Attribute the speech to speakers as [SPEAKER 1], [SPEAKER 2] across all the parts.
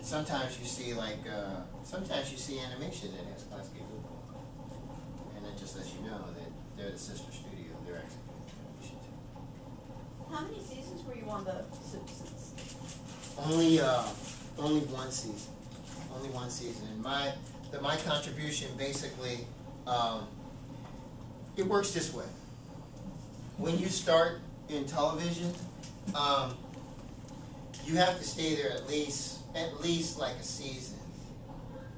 [SPEAKER 1] sometimes you see like, sometimes you see animation that has classical football. And that just lets you know that they're the sister studio, they're actually doing animation too.
[SPEAKER 2] How many seasons were you on The Simpsons?
[SPEAKER 1] Only one season. Only one season. And my contribution basically, it works this way. When you start in television, you have to stay there at least like a season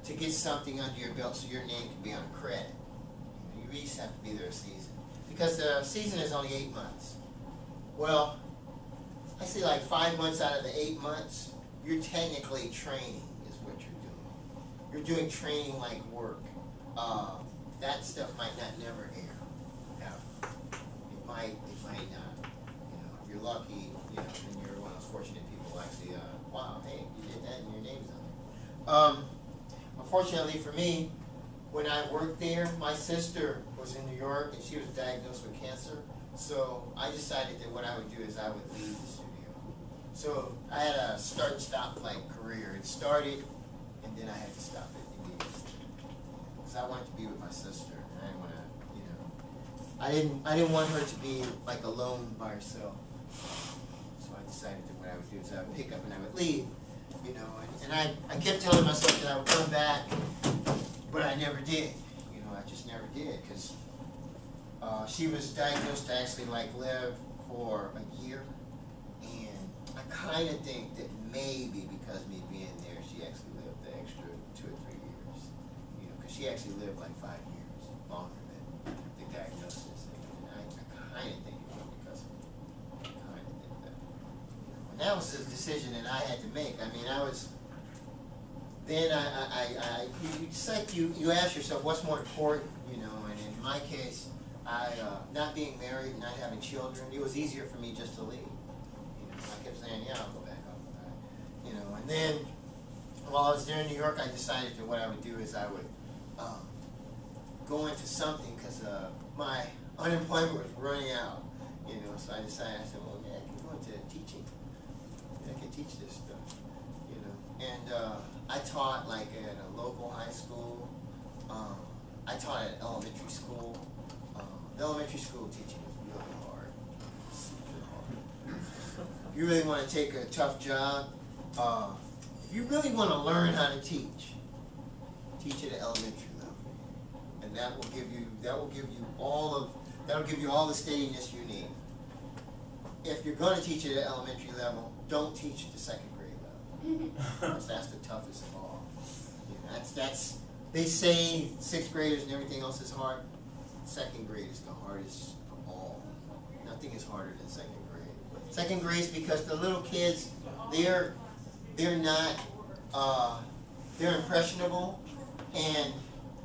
[SPEAKER 1] to get something under your belt so your name can be on a credit. You at least have to be there a season. Because the season is only 8 months. Well, I say like 5 months out of the 8 months, you're technically training is what you're doing. You're doing training like work. That stuff might not never air. Ever. It might not. You know, if you're lucky, you know, and you're one of those fortunate people who actually, wow, hey, you did that and your name's on it. Unfortunately for me, when I worked there, my sister was in New York and she was diagnosed with cancer. So I decided that what I would do is I would leave the studio. So I had a start and stop like career. It started and then I had to stop it immediately. Because I wanted to be with my sister. And I didn't want to, you know, I didn't want her to be like alone by herself. So I decided that what I would do is I would pick up and I would leave. You know, and I kept telling myself that I would come back, but I never did. You know, I just never did because she was diagnosed to actually like live for a year, and I kind of think that maybe because me being there, she actually lived the extra 2 or 3 years. You know, because she actually lived like 5 years longer than the diagnosis, and I kind of think it was because of me. I kind of think that. And that was the decision that I had to make. I mean, I was. Then it's like you ask yourself what's more important, you know, and in my case, not being married and not having children, it was easier for me just to leave. You know, I kept saying, yeah, I'll go back, you know, and then while I was there in New York, I decided that what I would do is I would go into something because my unemployment was running out, you know, so I decided, I said, well, yeah, I can go into teaching. I can teach this stuff, you know, and I taught like at a local high school. I taught at elementary school. The elementary school teaching was really hard. Super hard. If you really want to take a tough job, if you really want to learn how to teach at an elementary level, and that'll give you all the steadiness you need. If you're going to teach at an elementary level, don't teach at the second grade level. That's the toughest of all. You know, that's they say 6th graders and everything else is hard. 2nd grade is the hardest of all. Nothing is harder than 2nd grade. 2nd grade is because the little kids, they're not they're impressionable and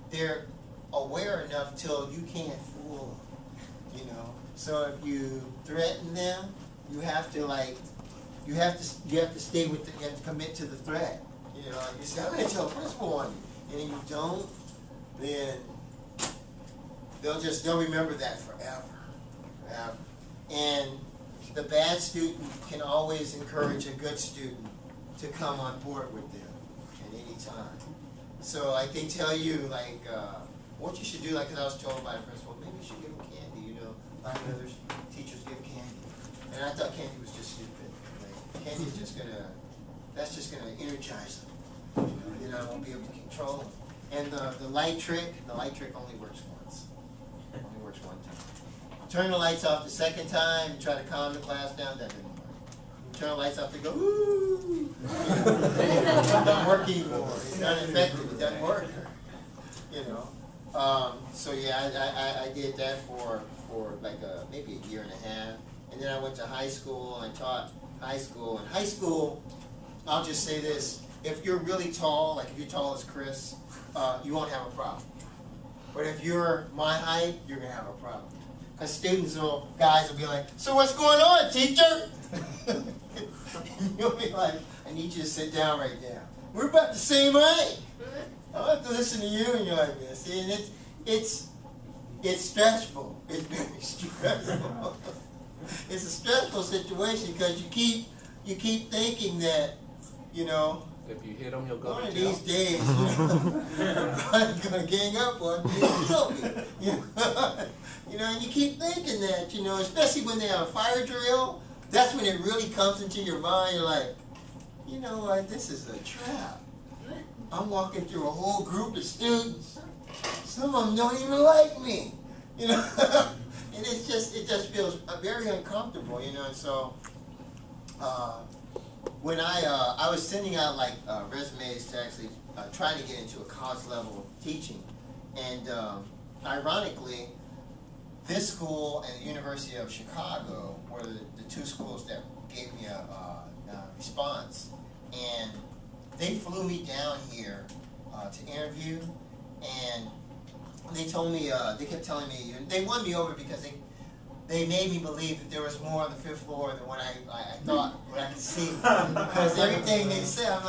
[SPEAKER 1] they're aware enough till you can't fool them. You know, so if you threaten them, you have to stay with you have to commit to the threat. You know, you say, I'm going to tell the principal on you, and if you don't, then they'll remember that forever. And the bad student can always encourage a good student to come on board with them at any time. So like they tell you like what you should do, like, because I was told by the principal, maybe you should give them candy, you know, like other teachers give candy. And I thought candy was just stupid. Like, candy is just that's just gonna energize them. You know, I won't be able to control them. And the light trick only works once. It only works one time. Turn the lights off the second time and try to calm the class down, that didn't work. You turn the lights off, they go, ooh! It doesn't work anymore. It's not effective, it doesn't work. You know. So yeah, I did that for like maybe a year and a half. And then I went to high school and I taught high school. And high school, I'll just say this, if you're really tall, like if you're tall as Chris, you won't have a problem. But if you're my height, you're going to have a problem. Because guys will be like, so what's going on, teacher? And you'll be like, I need you to sit down right now. We're about the same height. I'll have to listen to you, and you're like this. See, and it's stressful. It's very stressful. It's a stressful situation because you keep thinking that, you know,
[SPEAKER 3] If you hit him, he'll go
[SPEAKER 1] One
[SPEAKER 3] to
[SPEAKER 1] of
[SPEAKER 3] jail.
[SPEAKER 1] these days, I'm gonna gang up on you and kill me. And you keep thinking that, especially when they're on a fire drill, that's when it really comes into your mind. You're like, you know what, this is a trap. I'm walking through a whole group of students. Some of them don't even like me, and it just feels very uncomfortable, and so, when I was sending out like resumes to actually trying to get into a college level teaching, and ironically, this school and the University of Chicago were the two schools that gave me a response, and they flew me down here to interview, and they told me they kept telling me they won me over because they made me believe that there was more on the 5th floor than what I thought, what I could see. Because everything they said, I'm like,